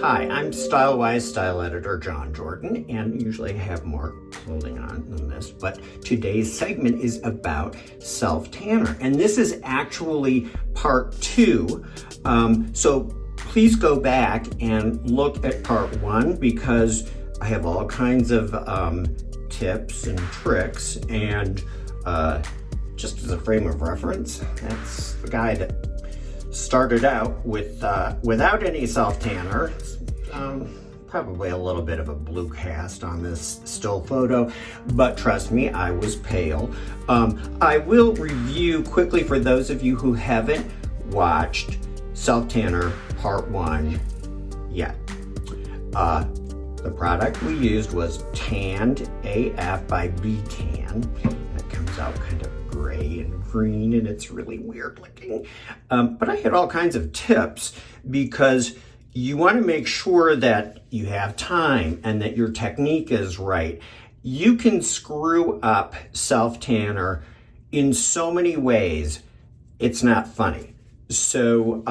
Hi, I'm StyleWise style editor Jon Jordan, and usually I have more clothing on than this, but today's segment is about self-tanner, and this is actually part 2. So please go back and look at part 1 because I have all kinds of tips and tricks, and just as a frame of reference, that's the guy that started out with without any self-tanner, probably a little bit of a blue cast on this still photo, but trust me, I was pale. I will review quickly for those of you who haven't watched self-tanner part 1 yet. The product we used was Tanned AF by B-Tan. It comes out kind of gray and green, and it's really weird looking. But I had all kinds of tips because you want to make sure that you have time and that your technique is right. You can screw up self-tanner in so many ways, it's not funny. So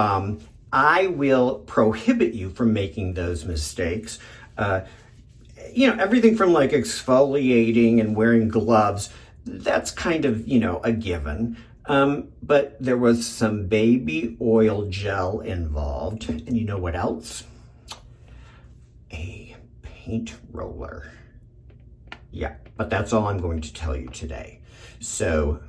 I will prohibit you from making those mistakes. Everything from like exfoliating and wearing gloves, that's kind of, a given. But there was some baby oil gel involved. And you know what else? A paint roller. Yeah, but that's all I'm going to tell you today. So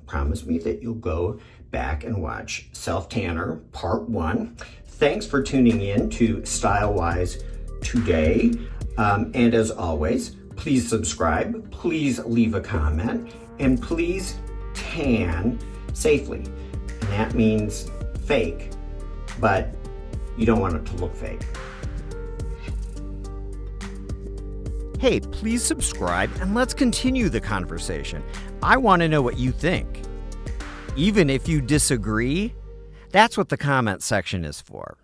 promise me that you'll go back and watch Self-Tanner Part 1. Thanks for tuning in to StyleWise today. And as always, please subscribe, please leave a comment, and please tan safely. And that means fake, but you don't want it to look fake. Hey, please subscribe and let's continue the conversation. I want to know what you think. Even if you disagree, that's what the comment section is for.